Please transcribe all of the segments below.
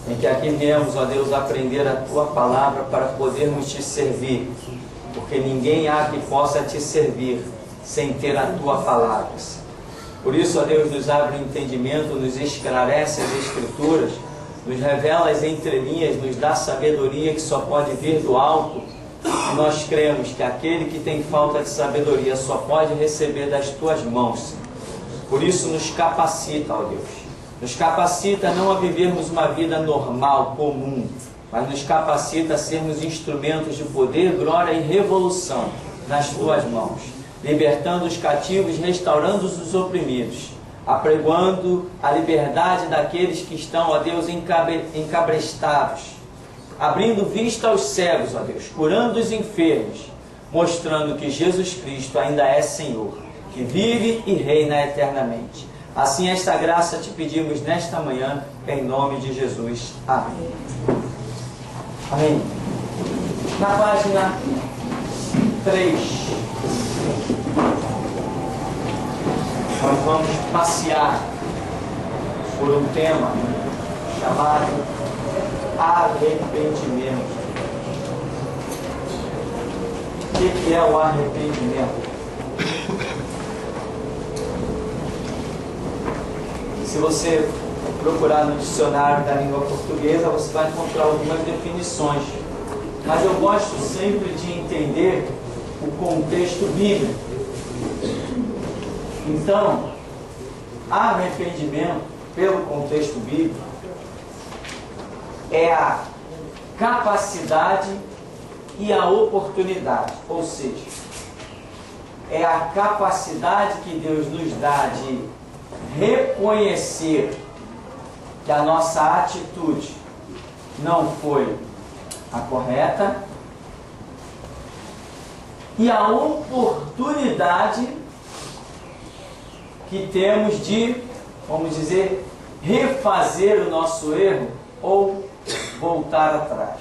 em que aqui viemos, ó Deus, aprender a Tua palavra para podermos Te servir, porque ninguém há que possa Te servir sem ter a Tua palavra. Por isso, ó Deus, nos abre o entendimento, nos esclarece as Escrituras, nos revela as entrelinhas, nos dá sabedoria que só pode vir do alto. E nós cremos que aquele que tem falta de sabedoria só pode receber das Tuas mãos. Por isso, nos capacita, ó Deus. Nos capacita não a vivermos uma vida normal, comum, mas nos capacita a sermos instrumentos de poder, glória e revolução nas Tuas mãos, libertando os cativos, restaurando os oprimidos, apregoando a liberdade daqueles que estão, ó Deus, encabrestados, abrindo vista aos cegos, ó Deus, curando os enfermos, mostrando que Jesus Cristo ainda é Senhor, que vive e reina eternamente. Assim, esta graça te pedimos nesta manhã, em nome de Jesus. Amém. Amém. Na página 3, nós vamos passear por um tema chamado arrependimento. O que é o arrependimento? Se você procurar no dicionário da língua portuguesa, você vai encontrar algumas definições. Mas eu gosto sempre de entender o contexto bíblico. Então, arrependimento, pelo contexto bíblico, é a capacidade e a oportunidade. Ou seja, é a capacidade que Deus nos dá de reconhecer que a nossa atitude não foi a correta e a oportunidade que temos de, vamos dizer, refazer o nosso erro ou voltar atrás.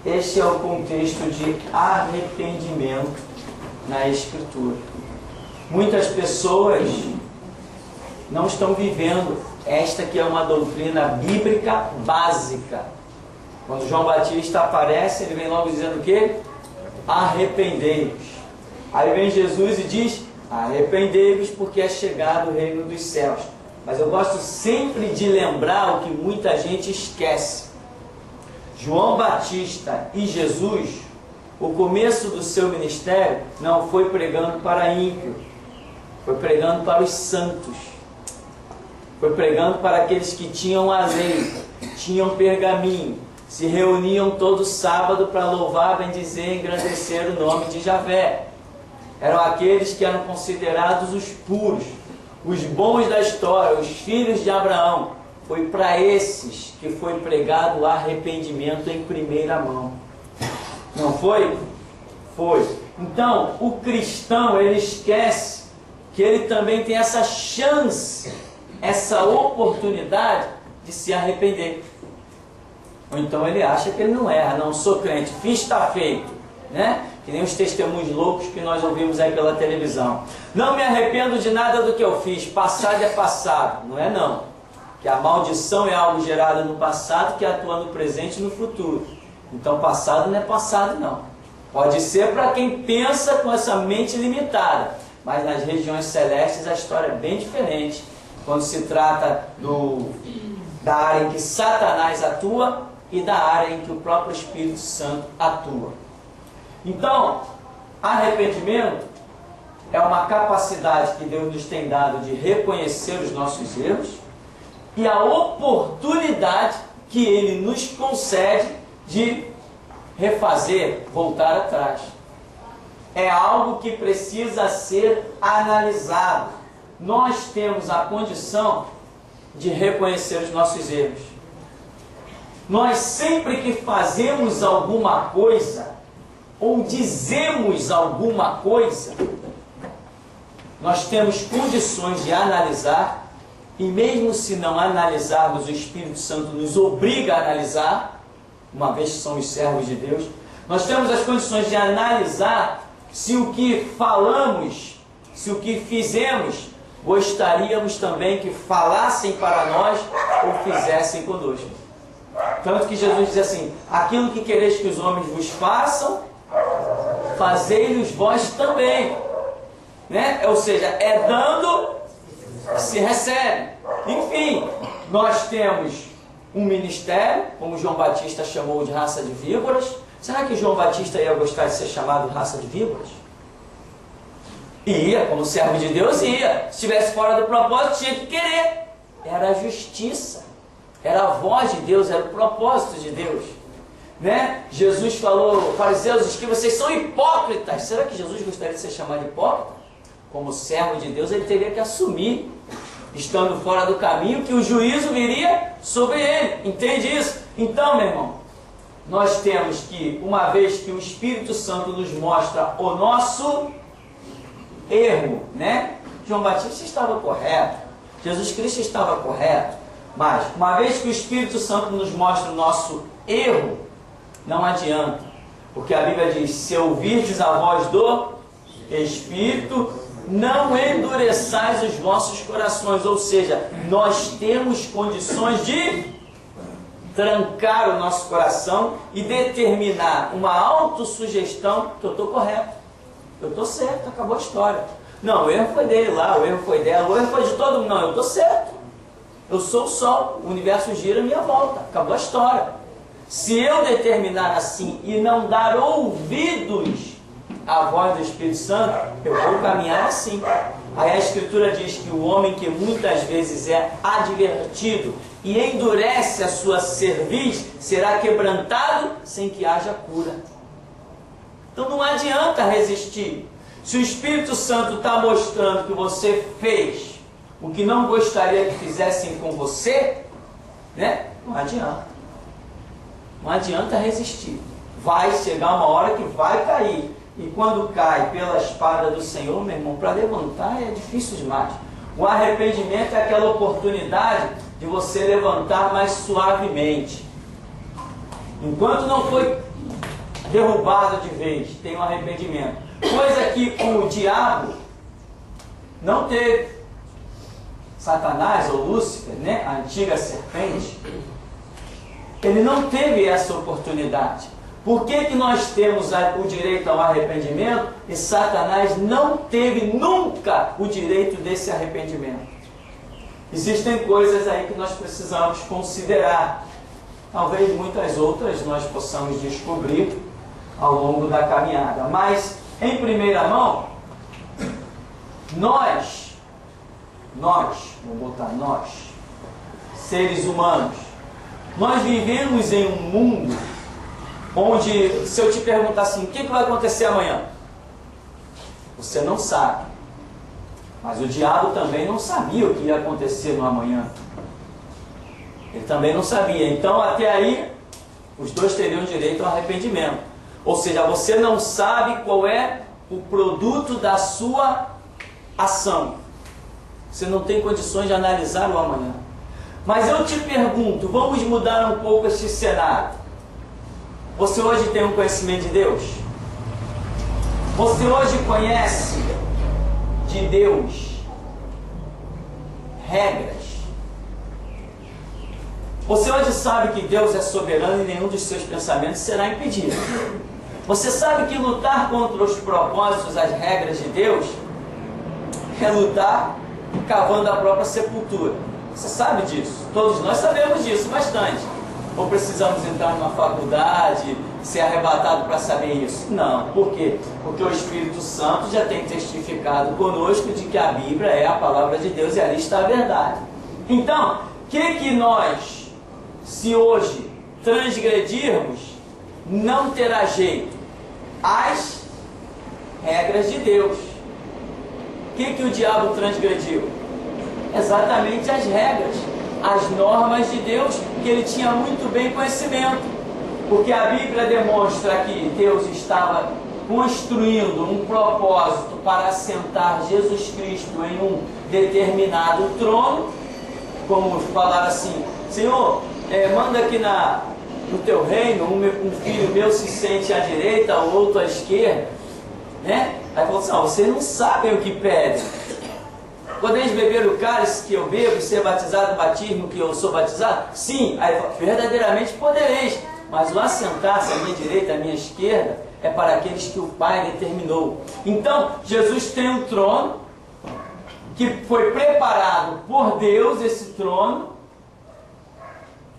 Este é o contexto de arrependimento na Escritura. Muitas pessoas não estão vivendo esta que é uma doutrina bíblica básica. Quando João Batista aparece, ele vem logo dizendo o quê? Arrependei-vos. Aí vem Jesus e diz, arrependei-vos porque é chegado o reino dos céus. Mas eu gosto sempre de lembrar o que muita gente esquece. João Batista e Jesus, o começo do seu ministério não foi pregando para ímpio, foi pregando para os santos, foi pregando para aqueles que tinham a lei, tinham pergaminho, se reuniam todo sábado para louvar, bendizer e engrandecer o nome de Javé. Eram aqueles que eram considerados os puros, os bons da história, os filhos de Abraão. Foi para esses que foi pregado o arrependimento em primeira mão. Não foi? Foi. Então, o cristão, ele esquece que ele também tem essa chance, essa oportunidade de se arrepender. Ou então ele acha que ele não erra, não sou crente, fiz, está feito, né? Que nem os testemunhos loucos que nós ouvimos aí pela televisão. Não me arrependo de nada do que eu fiz, passado é passado. Não é não. Que a maldição é algo gerado no passado que atua no presente e no futuro. Então passado não é passado não. Pode ser para quem pensa com essa mente limitada, mas nas regiões celestes a história é bem diferente. Quando se trata da área em que Satanás atua e da área em que o próprio Espírito Santo atua. Então, arrependimento é uma capacidade que Deus nos tem dado de reconhecer os nossos erros e a oportunidade que Ele nos concede de refazer, voltar atrás. É algo que precisa ser analisado. Nós temos a condição de reconhecer os nossos erros. Nós sempre que fazemos alguma coisa, ou dizemos alguma coisa, nós temos condições de analisar, e mesmo se não analisarmos, o Espírito Santo nos obriga a analisar, uma vez que somos servos de Deus, nós temos as condições de analisar se o que falamos, se o que fizemos, gostaríamos também que falassem para nós ou fizessem conosco. Tanto que Jesus diz assim: aquilo que quereis que os homens vos façam, fazei-los vós também. Né? Ou seja, é dando que se recebe. Enfim, nós temos um ministério, como João Batista chamou de raça de víboras. Será que João Batista ia gostar de ser chamado raça de víboras? Ia, como servo de Deus ia. Se estivesse fora do propósito, tinha que querer. Era a justiça, era a voz de Deus, era o propósito de Deus. Né? Jesus falou, fariseus, diz que vocês são hipócritas. Será que Jesus gostaria de ser chamado de hipócrita? Como servo de Deus, ele teria que assumir, estando fora do caminho, que o juízo viria sobre ele. Entende isso? Então, meu irmão, nós temos que, uma vez que o Espírito Santo nos mostra o nosso erro, né? João Batista estava correto, Jesus Cristo estava correto, mas uma vez que o Espírito Santo nos mostra o nosso erro, não adianta, porque a Bíblia diz: se ouvirdes a voz do Espírito, não endureçais os vossos corações. Ou seja, nós temos condições de trancar o nosso coração e determinar uma autossugestão que eu estou correto, eu estou certo, acabou a história. Não, o erro foi dele lá, o erro foi dela, o erro foi de todo mundo. Não, eu estou certo, eu sou o sol, o universo gira à minha volta, acabou a história. Se eu determinar assim e não dar ouvidos à voz do Espírito Santo, eu vou caminhar assim. Aí a Escritura diz que o homem que muitas vezes é advertido e endurece a sua cerviz será quebrantado sem que haja cura. Então não adianta resistir. Se o Espírito Santo está mostrando que você fez o que não gostaria que fizessem com você, né? Não adianta. Não adianta resistir. Vai chegar uma hora que vai cair. E quando cai pela espada do Senhor, meu irmão, para levantar é difícil demais. O arrependimento é aquela oportunidade de você levantar mais suavemente. Enquanto não foi derrubado de vez, tem um arrependimento. Coisa que o diabo não teve. Satanás ou Lúcifer, né? A antiga serpente, ele não teve essa oportunidade. Por que que nós temos o direito ao arrependimento e Satanás não teve nunca o direito desse arrependimento? Existem coisas aí que nós precisamos considerar. Talvez muitas outras nós possamos descobrir ao longo da caminhada. Mas, em primeira mão, nós, vou botar nós, seres humanos, nós vivemos em um mundo onde, se eu te perguntar assim, o que vai acontecer amanhã? Você não sabe. Mas o diabo também não sabia o que ia acontecer no amanhã. Ele também não sabia. Então, até aí, os dois teriam direito ao arrependimento. Ou seja, você não sabe qual é o produto da sua ação. Você não tem condições de analisar o amanhã. Mas eu te pergunto, vamos mudar um pouco esse cenário. Você hoje tem um conhecimento de Deus? Você hoje conhece de Deus regras? Você hoje sabe que Deus é soberano e nenhum dos seus pensamentos será impedido. Você sabe que lutar contra os propósitos, as regras de Deus, é lutar cavando a própria sepultura. Você sabe disso? Todos nós sabemos disso bastante. Ou precisamos entrar numa faculdade, ser arrebatado para saber isso? Não. Por quê? Porque o Espírito Santo já tem testificado conosco de que a Bíblia é a palavra de Deus e ali está a verdade. Então, o que nós, se hoje transgredirmos, não terá jeito? As regras de Deus. O que o diabo transgrediu? Exatamente as regras, as normas de Deus, que ele tinha muito bem conhecimento. Porque a Bíblia demonstra que Deus estava construindo um propósito para assentar Jesus Cristo em um determinado trono, como falaram assim, Senhor, manda aqui no teu reino, um filho meu se sente à direita, o outro à esquerda, né? Aí falou assim, vocês não sabem o que pedem. podeis beber o cálice que eu bebo e ser batizado no batismo que eu sou batizado? Sim, aí verdadeiramente podereis, mas o assentar-se à minha direita, à minha esquerda, é para aqueles que o Pai determinou. Então, Jesus tem um trono, que foi preparado por Deus, esse trono,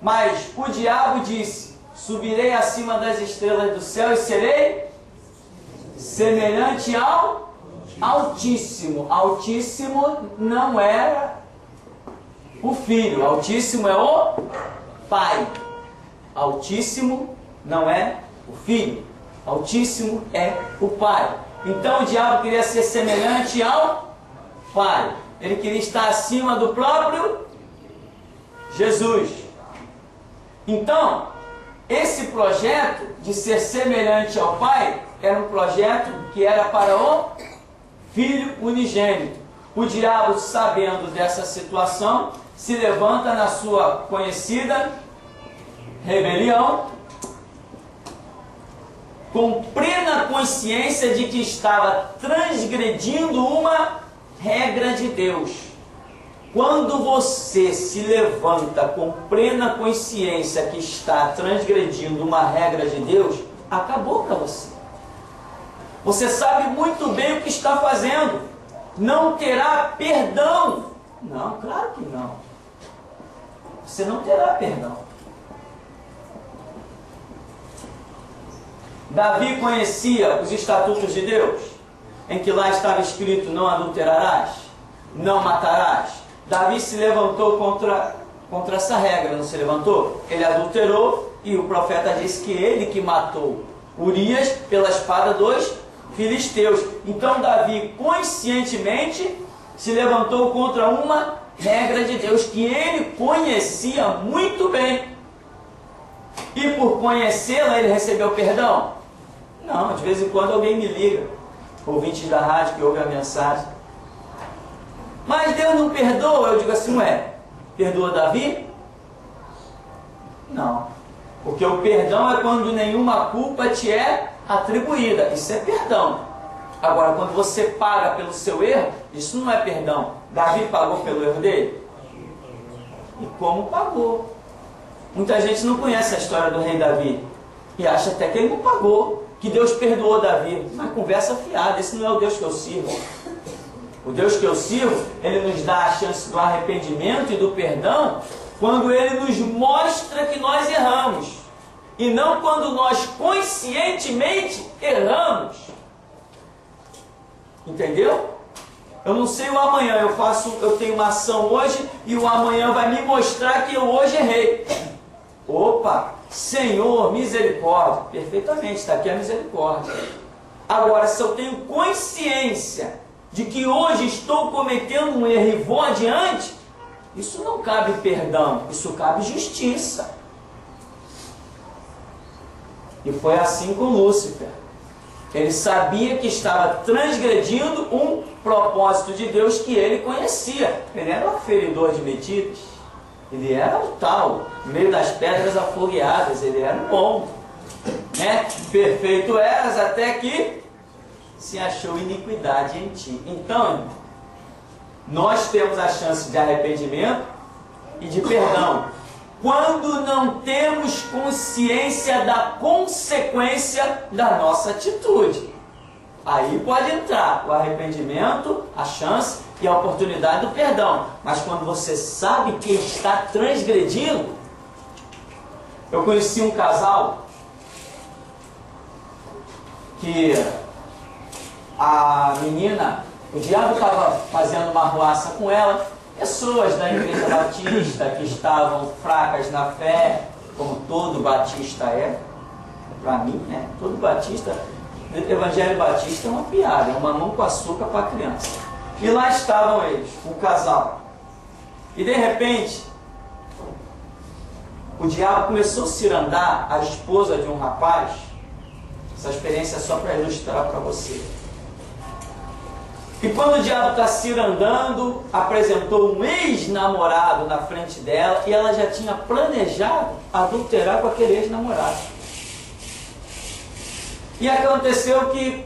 mas o diabo disse, subirei acima das estrelas do céu e serei semelhante ao Altíssimo. Altíssimo não era o Filho, Altíssimo é o Pai. Altíssimo não é o Filho, Altíssimo é o Pai. Então o diabo queria ser semelhante ao Pai. Ele queria estar acima do próprio Jesus. Então, esse projeto de ser semelhante ao Pai era um projeto que era para o Filho unigênito. O diabo, sabendo dessa situação, se levanta na sua conhecida rebelião, com plena consciência de que estava transgredindo uma regra de Deus. Quando você se levanta com plena consciência que está transgredindo uma regra de Deus, acabou para você. Você sabe muito bem o que está fazendo. Não terá perdão. Não, claro que não. Você não terá perdão. Davi conhecia os estatutos de Deus, em que lá estava escrito: não adulterarás, não matarás. Davi se levantou contra essa regra, não se levantou? Ele adulterou e o profeta disse que ele que matou Urias pela espada dos filisteus. Então Davi conscientemente se levantou contra uma regra de Deus que ele conhecia muito bem. E por conhecê-la ele recebeu perdão? Não, de vez em quando alguém me liga, ouvintes da rádio que ouvem a mensagem. Mas Deus não perdoa? Eu digo assim, ué, perdoa Davi? Não. Porque o perdão é quando nenhuma culpa te é atribuída. Isso é perdão. Agora, quando você paga pelo seu erro, isso não é perdão. Davi pagou pelo erro dele? E como pagou? Muita gente não conhece a história do rei Davi e acha até que ele não pagou, que Deus perdoou Davi. Mas conversa fiada, esse não é o Deus que eu sirvo. O Deus que eu sirvo, Ele nos dá a chance do arrependimento e do perdão quando Ele nos mostra que nós erramos. E não quando nós conscientemente erramos. Entendeu? Eu não sei o amanhã, eu tenho uma ação hoje e o amanhã vai me mostrar que eu hoje errei. Opa, Senhor, misericórdia. Perfeitamente, está aqui a misericórdia. Agora, se eu tenho consciência de que hoje estou cometendo um erro e vou adiante, isso não cabe perdão, isso cabe justiça. E foi assim com Lúcifer. Ele sabia que estava transgredindo um propósito de Deus que ele conhecia. Ele era um aferidor de medidas. Ele era o tal, no meio das pedras afogueadas, ele era bom. Né? Perfeito eras até que se achou iniquidade em ti. Então, nós temos a chance de arrependimento e de perdão quando não temos consciência da consequência da nossa atitude. Aí pode entrar o arrependimento, a chance e a oportunidade do perdão. Mas quando você sabe que está transgredindo... Eu conheci um casal que a menina, o diabo estava fazendo uma arruaça com ela, pessoas da igreja batista que estavam fracas na fé, como todo batista é, para mim, né? Todo batista, o evangelho batista é uma piada, é uma mão com açúcar para criança. E lá estavam eles, um casal. E de repente, o diabo começou a cirandar a esposa de um rapaz. Essa experiência é só para ilustrar para você. E quando o diabo está cirandando, apresentou um ex-namorado na frente dela e ela já tinha planejado adulterar com aquele ex-namorado. E aconteceu que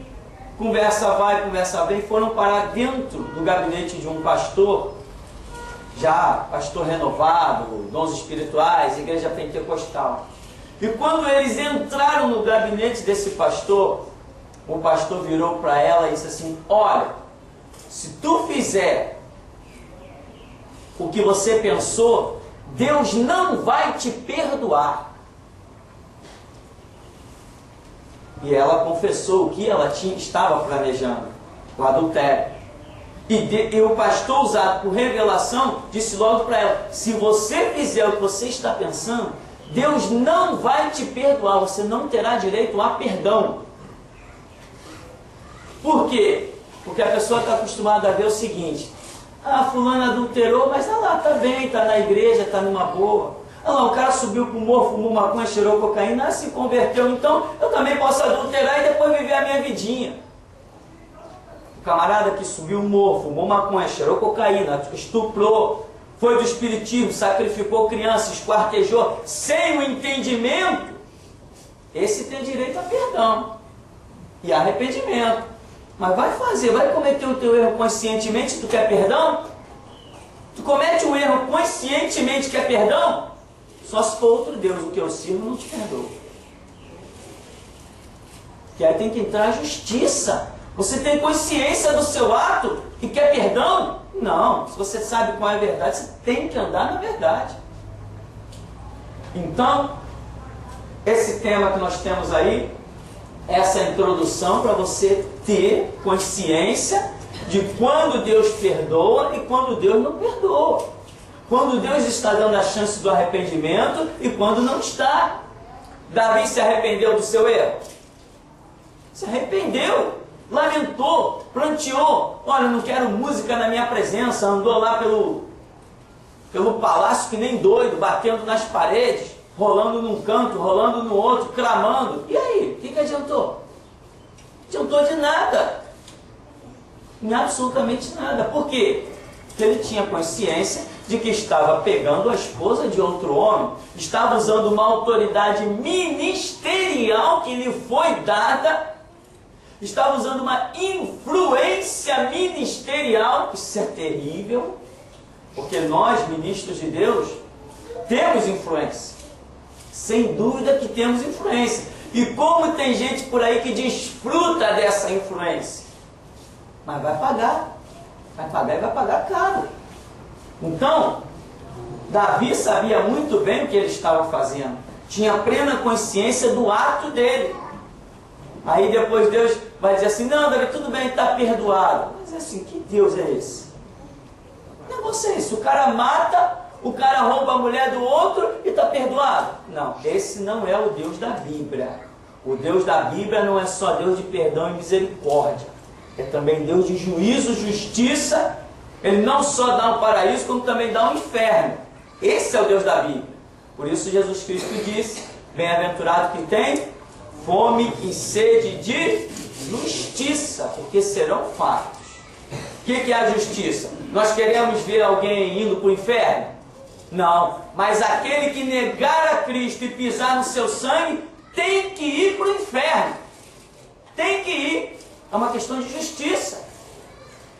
conversa vai, conversa vem, foram parar dentro do gabinete de um pastor, já pastor renovado, dons espirituais, igreja pentecostal. E quando eles entraram no gabinete desse pastor, o pastor virou para ela e disse assim: olha, se tu fizer o que você pensou, Deus não vai te perdoar. E ela confessou o que ela estava planejando, o adultério. E o pastor, usado por revelação, disse logo para ela: se você fizer o que você está pensando, Deus não vai te perdoar, você não terá direito a perdão. Por quê? Porque a pessoa está acostumada a ver o seguinte: ah, fulano adulterou, mas lá, está bem, está na igreja, está numa boa. Ah lá, o cara subiu para o morro, fumou maconha, cheirou cocaína, se converteu, então eu também posso adulterar e depois viver a minha vidinha. O camarada que subiu o morro, fumou maconha, cheirou cocaína, estuprou, foi do espiritismo, sacrificou crianças, esquartejou, sem o entendimento, esse tem direito a perdão e arrependimento. Mas vai fazer, vai cometer o teu erro conscientemente, tu quer perdão? Tu comete um erro conscientemente, quer perdão? Só se for outro Deus, o que eu sirvo não te perdoa. Que aí tem que entrar a justiça. Você tem consciência do seu ato e quer perdão? Não. Se você sabe qual é a verdade, você tem que andar na verdade. Então, esse tema que nós temos aí, essa introdução para você ter consciência de quando Deus perdoa e quando Deus não perdoa. Quando Deus está dando a chance do arrependimento e quando não está. Davi se arrependeu do seu erro? Se arrependeu, lamentou, planteou: olha, não quero música na minha presença. Andou lá pelo palácio que nem doido, batendo nas paredes, rolando num canto, rolando no outro, clamando. E aí, o que adiantou? Não adiantou de nada. Em absolutamente nada. Por quê? Porque ele tinha consciência de que estava pegando a esposa de outro homem, estava usando uma autoridade ministerial que lhe foi dada, estava usando uma influência ministerial. Isso é terrível, porque nós, ministros de Deus, temos influência. Sem dúvida que temos influência. E como tem gente por aí que desfruta dessa influência, mas vai pagar e vai pagar caro. Então, Davi sabia muito bem o que ele estava fazendo, tinha plena consciência do ato dele. Aí depois Deus vai dizer assim: não, Davi, tudo bem, está perdoado. Mas assim, que Deus é esse? Não é você, se o cara mata, o cara rouba a mulher do outro e está perdoado. Não, esse não é o Deus da Bíblia. O Deus da Bíblia não é só Deus de perdão e misericórdia, é também Deus de juízo, justiça. Ele não só dá um paraíso, como também dá um inferno. Esse é o Deus da Bíblia. Por isso Jesus Cristo disse: bem-aventurado que tem fome e sede de justiça, porque serão fartos. O que é a justiça? Nós queremos ver alguém indo para o inferno? Não. Mas aquele que negar a Cristo e pisar no seu sangue, tem que ir para o inferno. Tem que ir. É uma questão de justiça.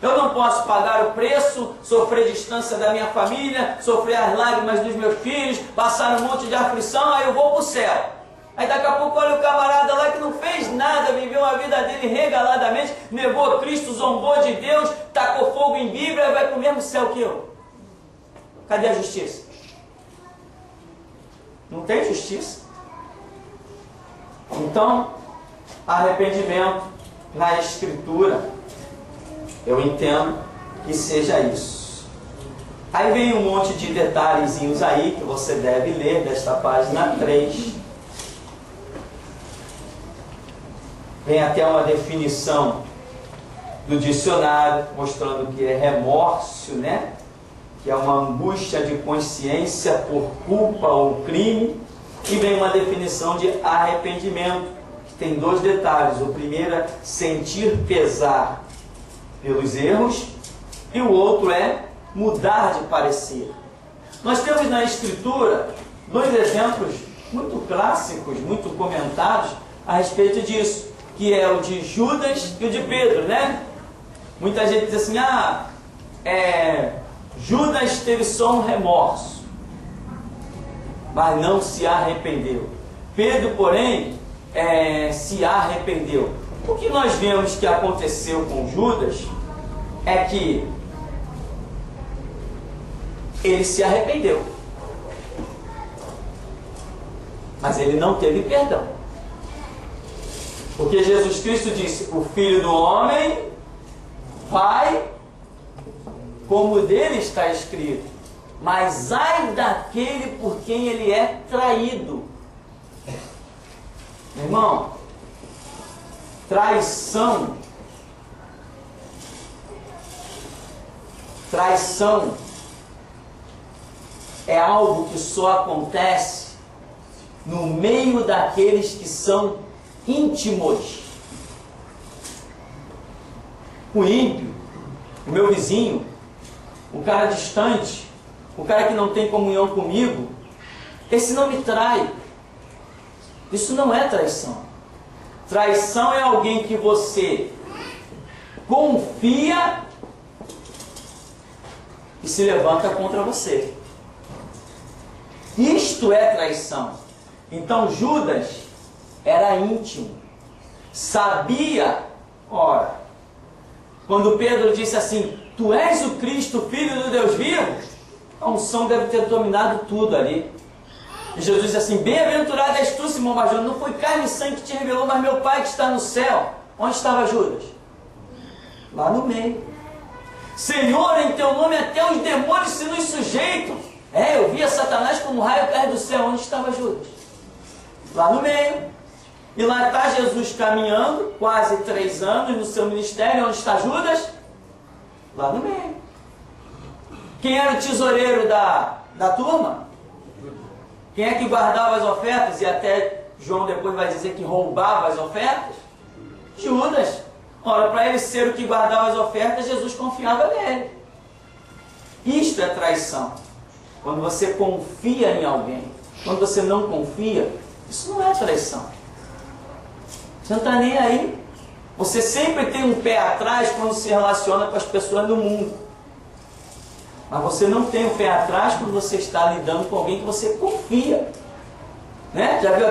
Eu não posso pagar o preço, sofrer distância da minha família, sofrer as lágrimas dos meus filhos, passar um monte de aflição, aí eu vou para o céu. Aí daqui a pouco olha o camarada lá que não fez nada, viveu a vida dele regaladamente, negou Cristo, zombou de Deus, tacou fogo em Bíblia, vai para o mesmo céu que eu. Cadê a justiça? Não tem justiça. Então, arrependimento na Escritura, eu entendo que seja isso. Aí vem um monte de detalhezinhos aí que você deve ler desta página 3. Vem até uma definição do dicionário, mostrando que é remorso, né? Que é uma angústia de consciência por culpa ou crime. E vem uma definição de arrependimento, que tem dois detalhes. O primeiro é sentir pesar pelos erros, e o outro é mudar de parecer. Nós temos na Escritura dois exemplos muito clássicos, muito comentados a respeito disso. que é o de Judas e o de Pedro, né? Muita gente diz assim, Judas teve só um remorso, mas não se arrependeu. Pedro, porém, se arrependeu. O que nós vemos que aconteceu com Judas é que ele se arrependeu, mas ele não teve perdão. Porque Jesus Cristo disse, o Filho do Homem vai como dele está escrito, mas ai daquele por quem ele é traído. Meu irmão, traição é algo que só acontece no meio daqueles que são íntimos. O ímpio, o meu vizinho, o cara distante, o cara que não tem comunhão comigo, esse não me trai. Isso não é traição. Traição é alguém que você confia e se levanta contra você. Isto é traição. Então Judas era íntimo, sabia, quando Pedro disse assim, tu és o Cristo, Filho do Deus vivo, a unção deve ter dominado tudo ali. E Jesus disse assim, bem-aventurado és tu, Simão Barjona, não foi carne e sangue que te revelou, mas meu Pai que está no céu. Onde estava Judas? Lá no meio. Senhor, em teu nome até os demônios se nos sujeitam. Eu via Satanás como raio cair do céu. Onde estava Judas? Lá no meio. E lá está Jesus caminhando, quase 3 anos no seu ministério. Onde está Judas? Lá no meio. Quem era o tesoureiro da turma? Quem é que guardava as ofertas? E até João depois vai dizer que roubava as ofertas? Judas. Ora, para ele ser o que guardava as ofertas, Jesus confiava nele. Isto é traição. Quando você confia em alguém. Quando você não confia, isso não é traição. Você não está nem aí. Você sempre tem um pé atrás quando se relaciona com as pessoas do mundo. Mas você não tem um pé atrás quando você está lidando com alguém que você confia. Né? Já viu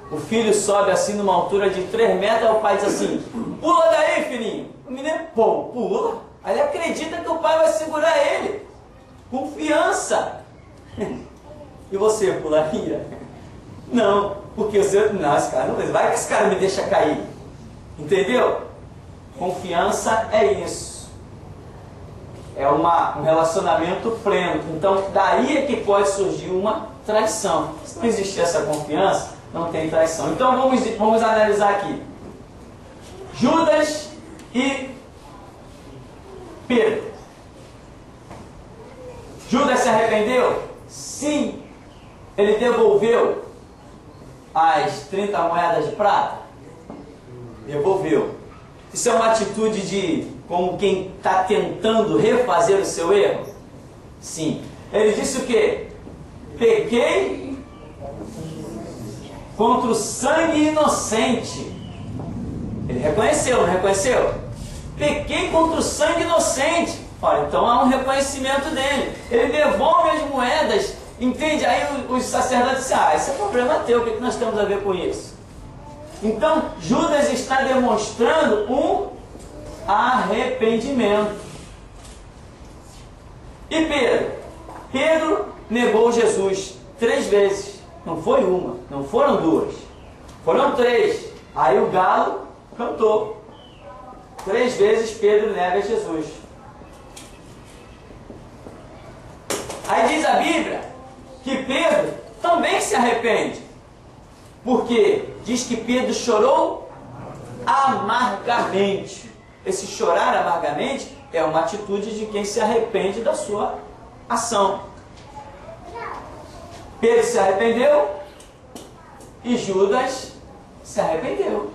o filho sobe assim numa altura de 3 metros, o pai diz assim, pula daí, filhinho. O menino, pula. Aí ele acredita que o pai vai segurar ele. Confiança. E você pularia? Não, porque esse cara não vai que esse cara me deixa cair. Entendeu? Confiança é isso. É um relacionamento pleno. Então, daí é que pode surgir uma traição. Se não existir essa confiança, não tem traição. Então, vamos analisar aqui. Judas e Pedro. Judas se arrependeu? Sim. Ele devolveu as 30 moedas de prata? Devolveu. Isso é uma atitude como quem está tentando refazer o seu erro? Sim. Ele disse o quê? Pequei contra o sangue inocente. Ele reconheceu, não reconheceu? Pequei contra o sangue inocente. Olha, então há um reconhecimento dele. Ele devolve as moedas, entende? Aí os sacerdotes dizem, esse é problema teu, o que nós temos a ver com isso? Então, Judas está demonstrando um arrependimento. E Pedro? Pedro negou Jesus 3 vezes. Não foi uma, não foram 2. Foram 3. Aí o galo cantou. 3 vezes Pedro nega Jesus. Aí diz a Bíblia que Pedro também se arrepende. Porque diz que Pedro chorou amargamente. Esse chorar amargamente é uma atitude de quem se arrepende da sua ação. Pedro se arrependeu e Judas se arrependeu.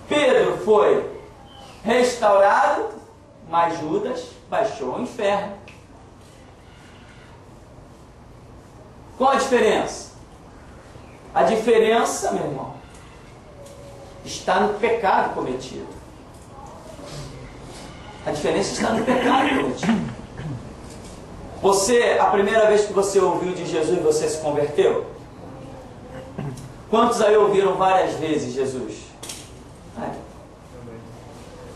Pedro foi restaurado, mas Judas baixou ao inferno. Qual a diferença? A diferença, meu irmão, está no pecado cometido. A diferença está no pecado cometido. Você, a primeira vez que você ouviu de Jesus, você se converteu? Quantos aí ouviram várias vezes Jesus?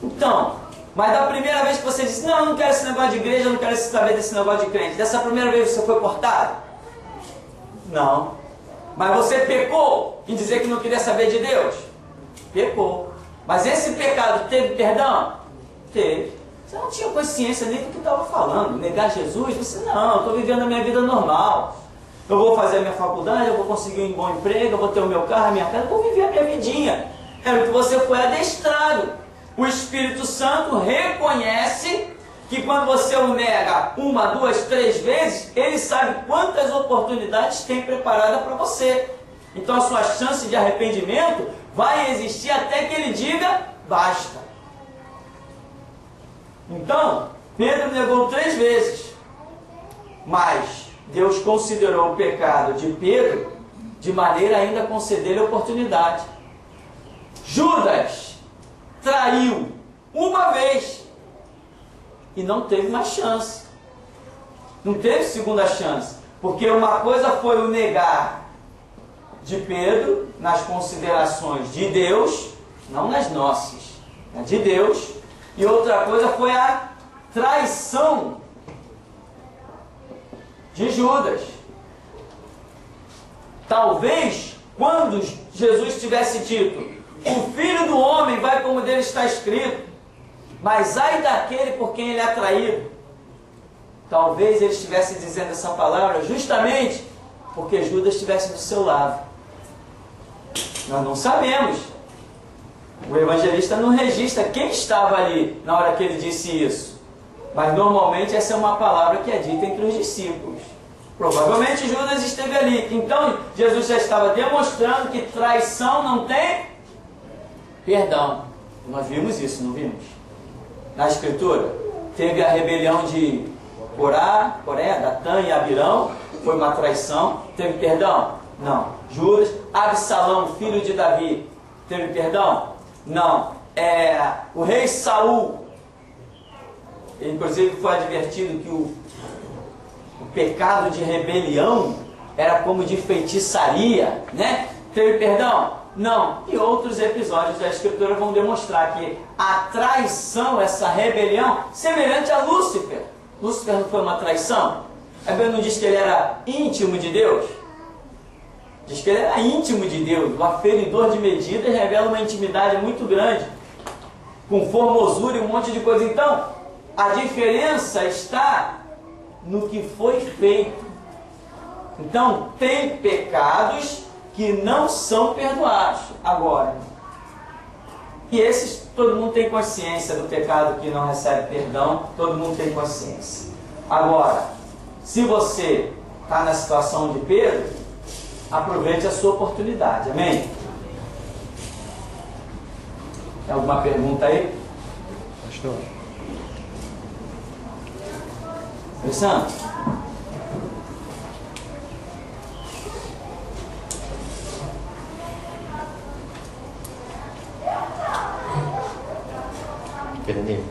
Então, mas da primeira vez que você disse, não, eu não quero esse negócio de igreja, eu não quero saber desse negócio de crente, dessa primeira vez você foi cortado? Não. Mas você pecou em dizer que não queria saber de Deus? Pecou. Mas esse pecado teve perdão? Teve. Você não tinha consciência nem do que estava falando. Negar Jesus? Você, não, eu estou vivendo a minha vida normal. Eu vou fazer a minha faculdade, eu vou conseguir um bom emprego, eu vou ter o meu carro, a minha casa, eu vou viver a minha vidinha. Era o que você foi adestrado. O Espírito Santo reconhece que quando você o nega 1, 2, 3 vezes, ele sabe quantas oportunidades tem preparada para você. Então a sua chance de arrependimento vai existir até que ele diga, basta. Então, Pedro negou 3 vezes, mas Deus considerou o pecado de Pedro de maneira a ainda conceder-lhe oportunidade. Judas traiu 1 vez e não teve mais chance. Não teve segunda chance, porque uma coisa foi o negar de Pedro nas considerações de Deus, não nas nossas, de Deus, e outra coisa foi a traição de Judas. Talvez quando Jesus tivesse dito, o Filho do Homem vai como dele está escrito, mas ai daquele por quem ele é traído, talvez ele estivesse dizendo essa palavra justamente porque Judas estivesse do seu lado. Nós não sabemos. O evangelista não registra quem estava ali na hora que ele disse isso. Mas normalmente essa é uma palavra que é dita entre os discípulos. Provavelmente Judas esteve ali. Então Jesus já estava demonstrando que traição não tem perdão. Nós vimos isso, não vimos? Na Escritura, teve a rebelião de Coré, Datã e Abirão. Foi uma traição. Teve perdão? Não. Judas. Absalão, filho de Davi, teve perdão? Não. O rei Saul, inclusive foi advertido que o pecado de rebelião era como de feitiçaria, né? Teve perdão? Não. E outros episódios da Escritura vão demonstrar que a traição, essa rebelião, semelhante a Lúcifer. Lúcifer não foi uma traição? A Bíblia não diz que ele era íntimo de Deus? Diz que ele era íntimo de Deus. O aferidor de medidas revela uma intimidade muito grande, com formosura e um monte de coisa. Então, a diferença está no que foi feito. Então, tem pecados que não são perdoados. Agora, e esses, todo mundo tem consciência do pecado que não recebe perdão, todo mundo tem consciência. Agora, se você está na situação de Pedro, aproveite a sua oportunidade, amém? Tem alguma pergunta aí? Pastor. Alessandro? Fernando,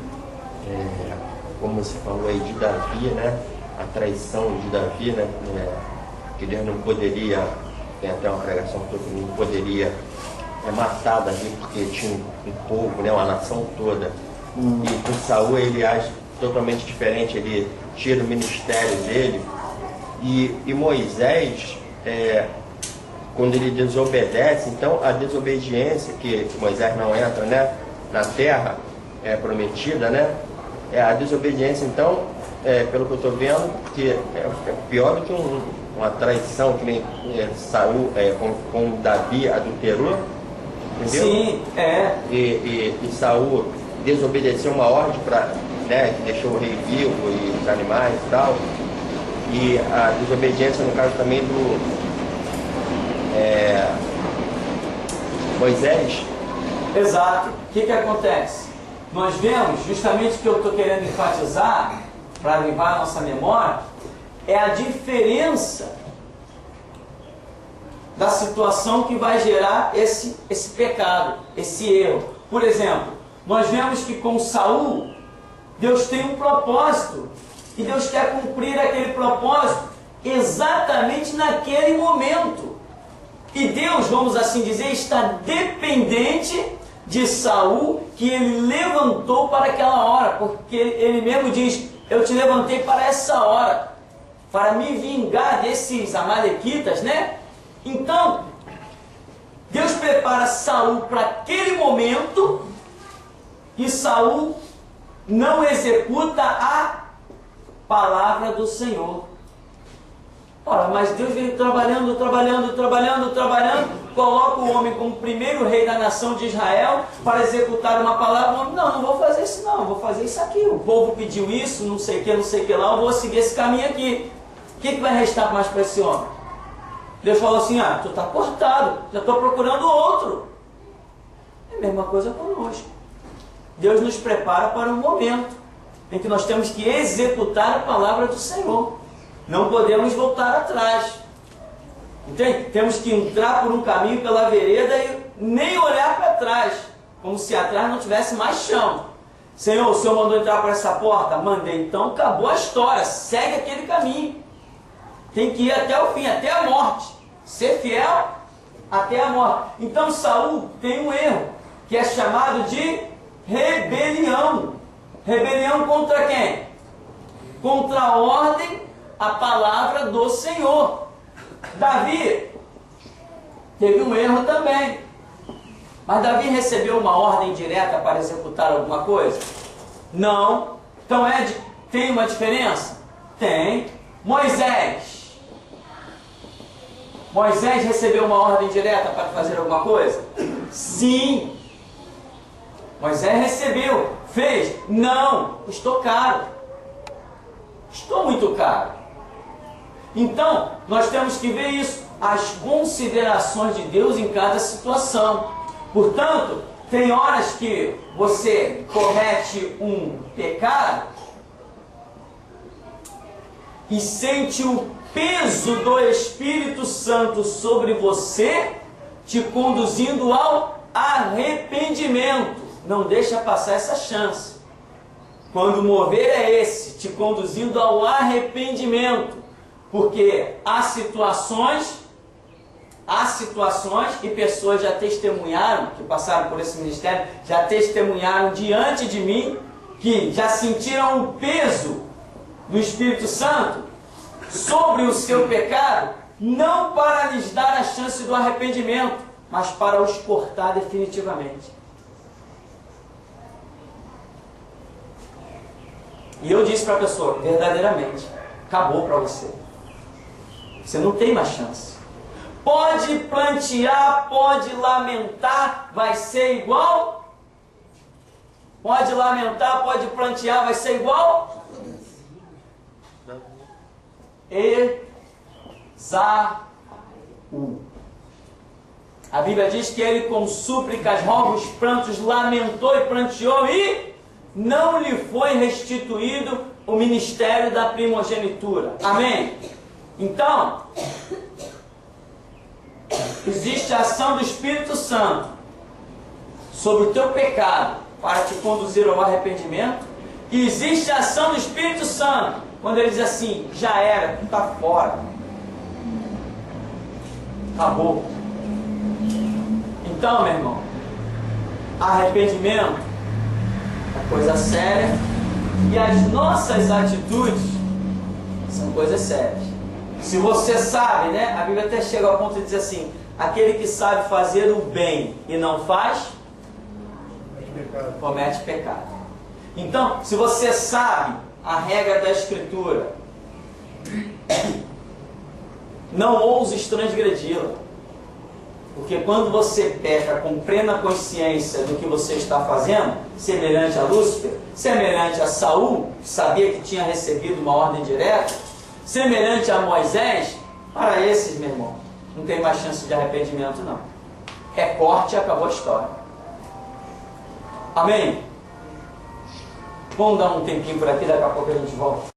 como você falou aí de Davi, né? A traição de Davi, né? Que Deus não poderia, tem até uma pregação que todo mundo poderia matar Davi porque tinha um povo, né? Uma nação toda. E com Saul ele age totalmente diferente, ele tira o ministério dele. E Moisés, quando ele desobedece, então a desobediência, que Moisés não entra, né? Na terra prometida, né? A desobediência, então, pelo que eu estou vendo, que é pior do que uma traição, que nem Saul com Davi adulterou, entendeu? Sim, E Saul desobedeceu uma ordem que deixou o rei vivo e os animais e tal. E a desobediência, no caso também do Moisés. Exato. O que acontece? Nós vemos, justamente o que eu estou querendo enfatizar, para levar a nossa memória, é a diferença da situação que vai gerar esse pecado, esse erro. Por exemplo, nós vemos que com Saul, Deus tem um propósito, e Deus quer cumprir aquele propósito exatamente naquele momento. E Deus, vamos assim dizer, está dependente de Saul, que ele levantou para aquela hora, porque ele mesmo diz: eu te levantei para essa hora, para me vingar desses amalequitas, né? Então, Deus prepara Saul para aquele momento, e Saul não executa a palavra do Senhor. Ora, mas Deus veio trabalhando, coloca o homem como primeiro rei da nação de Israel para executar uma palavra. Não vou fazer isso não, vou fazer isso aqui. O povo pediu isso, não sei o que lá, eu vou seguir esse caminho aqui. O que vai restar mais para esse homem? Deus falou assim: tu está cortado, já estou procurando outro. É a mesma coisa conosco. Deus nos prepara para um momento em que nós temos que executar a palavra do Senhor. Não podemos voltar atrás. Entende? Temos que entrar por um caminho, pela vereda, e nem olhar para trás, como se atrás não tivesse mais chão. Senhor, o Senhor mandou entrar por essa porta? Mandei. Então acabou a história, segue aquele caminho. Tem que ir até o fim, até a morte. Ser fiel até a morte. Então Saul tem um erro, que é chamado de rebelião. Rebelião contra quem? Contra a ordem, a palavra do Senhor. Davi teve um erro também. Mas Davi recebeu uma ordem direta para executar alguma coisa? Não. Então tem uma diferença? Tem. Moisés recebeu uma ordem direta para fazer alguma coisa? Sim. Moisés recebeu. Fez? Não. Estou caro. Estou muito caro. Então, nós temos que ver isso, as considerações de Deus em cada situação. Portanto, tem horas que você comete um pecado e sente o peso do Espírito Santo sobre você, te conduzindo ao arrependimento. Não deixa passar essa chance. Quando o mover é esse, te conduzindo ao arrependimento. Porque há situações e pessoas já testemunharam, que passaram por esse ministério, já testemunharam diante de mim, que já sentiram o peso do Espírito Santo sobre o seu pecado, não para lhes dar a chance do arrependimento, mas para os cortar definitivamente. E eu disse para a pessoa: verdadeiramente, acabou para você. Você não tem mais chance. Pode plantear, pode lamentar, vai ser igual? Pode lamentar, pode plantear, vai ser igual? Esaú. A Bíblia diz que ele com súplicas, rogos, prantos, lamentou e pranteou, e não lhe foi restituído o ministério da primogenitura. Amém? Então, existe a ação do Espírito Santo sobre o teu pecado para te conduzir ao arrependimento, e existe a ação do Espírito Santo quando ele diz assim: já era, tu está fora, acabou. Então, meu irmão, arrependimento é coisa séria, e as nossas atitudes são coisas sérias. Se você sabe, né? A Bíblia até chega ao ponto de dizer assim: aquele que sabe fazer o bem e não faz, comete pecado. Então, se você sabe a regra da Escritura, não ouse transgredi-la. Porque quando você peca com plena consciência do que você está fazendo, semelhante a Lúcifer, semelhante a Saul, que sabia que tinha recebido uma ordem direta, semelhante a Moisés, para esses, meu irmão, não tem mais chance de arrependimento, não. É corte e acabou a história. Amém? Vamos dar um tempinho por aqui, daqui a pouco a gente volta.